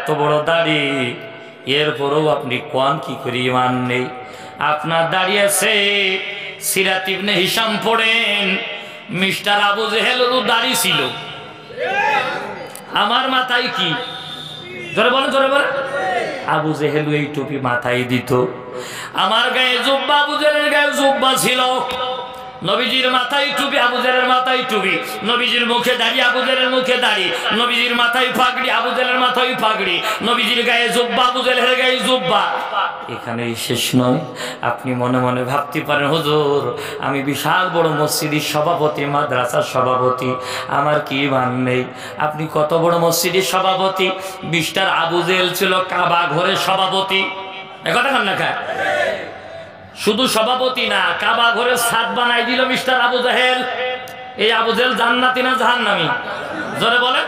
এত বড় দাড়ি, এরপরেও আপনি কোন কি করে ঈমান নেই? আপনার দাড়ি আছে, সিরাত ইবনে হিশাম পড়েন, মিস্টার আবু জেহেলেরও দাড়ি ছিল। আমার মাথায় কি, জোরে বলেন জোরে বলেন, আবু জেহেল এই টুপি মাথায় দিত। আমার গায়ে জুব্বা, আবু জেহেলের গায়ে জুব্বা ছিল। নবীজির মাথায় টুপি, আবু জেহেলের মাথায় টুপি। নবীজির মুখে দাড়ি, আবু জেহেলের মুখে দাড়ি। নবীজির মাথায় পাগড়ি, আবু জেহেলের মাথায় পাগড়ি। নবীজির গায়ে জুব্বা, আবু জেহেলের গায়ে জুব্বা। এখানেই শেষ নয়। আপনি মনে মনে ভাবতে পারেন, হুজুর আমি বিশাল বড় মসজিদের সভাপতি, মাদ্রাসার সভাপতি, আমার কি ঈমান নেই? আপনি কত বড় মসজিদের সভাপতি? মিস্টার আবু জেহেল ছিল কাবা ঘরের সভাপতি। একথা কান না খায়, শুধু সভাপতি না, কাবা ঘরের ছাদ বানাই দিল মিস্টার আবু জেহেল। এই আবু জেহেল জান্নাতি না জাহান্নামী? জোরে বলে।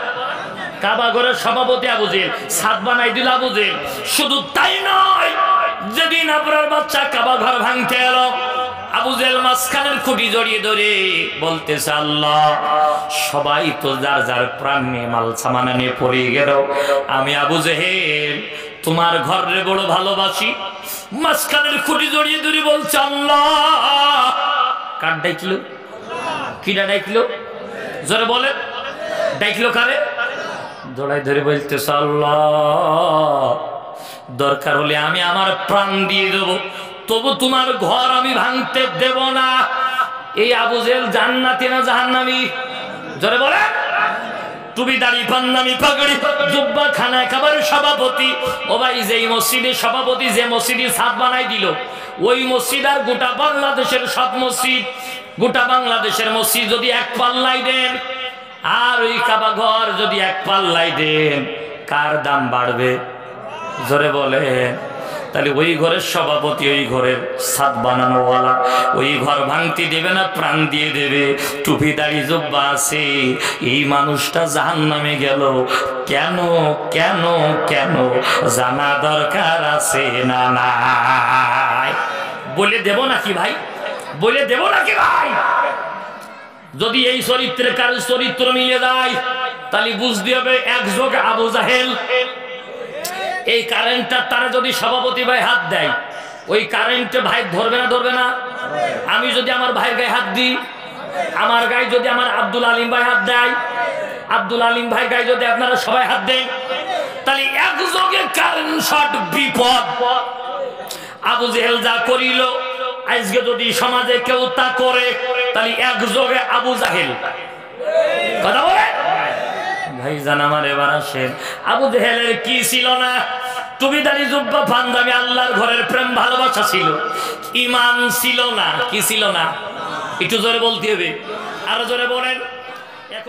কাবা ঘরের সভাপতি আবু জেহেল, ছাদ বানাই দিল আবু জেহেল। শুধু তাই নয়, যেদিন আপনার বাচ্চা কাবা ঘর ভাঙতে এলো, আবু জেহেল মাঝখানের খুঁটি জড়িয়ে ধরে বলতেছে, আল্লাহ সবাই তো যার যার প্রাণ নিয়ে মাল সামানা নিয়ে পড়ে গেল, আমি আবু জেহেল তোমার ঘরে বড় ভালোবাসি। মাঝখানের খুঁটি জড়িয়ে ধরে বলছে, আল্লাহ। কার ডাকলো? কিনা ডাকলো? জোরে বলে। ডাকলো কারে? জড়াই ধরে বলতেছে, আল্লাহ দরকার হলে আমি আমার প্রাণ দিয়ে দেবো, তবু তোমার ঘর আমি ভাঙতে দেব না। এই আবু জেহেল জান্নাতি না জাহান্নামী? জোরে বলে। টুপি দাড়ি পান্নামি পাগড়ি জুব্বা খানা খাবার সভাপতি। ও ভাই, যেই মসজিদের সভাপতি যে মসজিদের ছাদ বানাই দিল, ওই মসজিদ আর গোটা বাংলাদেশের সব মসজিদ, গোটা বাংলাদেশের মসজিদ যদি এক পাল্লাই দেন, আর ওই কাবা ঘর যদি এক পাল্লাই দেন, কার দাম বাড়বে? জোরে বলে। তাহলে ওই ঘরের সভাপতি, ওই ঘরের ছাদ বানানোওয়ালা, ওই ঘর ভাঙতে দেবে না, প্রাণ দিয়ে দেবে। টুপি দাড়ি জুব্বা আছে, এই মানুষটা জাহান্নামে গেল কেন? কেন কেন জানা দরকার আছে না নাই? বলে দেব নাকি ভাই? বলে দেব নাকি ভাই? যদি এই চরিত্রের কারো চরিত্র মিলে যায়, তাহলে বুঝতে হবে একযোগে আবু জাহেল। এই কারেন্টটা তারা যদি সভাপতি ভাই হাত দেয়, ওই কারেন্টে ভাই ধরবে না? ধরবে না? আমি যদি আমার ভাইয়ের গায়ে হাত দিই, আমার গায়ে যদি আমার আব্দুল আলিম ভাই হাত দেয়, আব্দুল আলিম ভাই গায়ে যদি আপনারা সবাই হাত দেন, তাহলে একযোগে কারেন্ট শর্ট, বিপদ। আবু জেহেল যা করিল, আজকে যদি সমাজে কেউ তা করে, তাহলে একযোগে আবু জাহেল। কথা বলে ভাই জান আমার। এবার আসেন, আবু জেহেলের কি ছিল না? টুপি দাড়ি জুব্বা পাঞ্জাবি, আল্লাহর ঘরের প্রেম ভালোবাসা ছিল, ঈমান ছিল না। কি ছিল না? একটু জোরে বলতে হবে, আরো জোরে বলেন।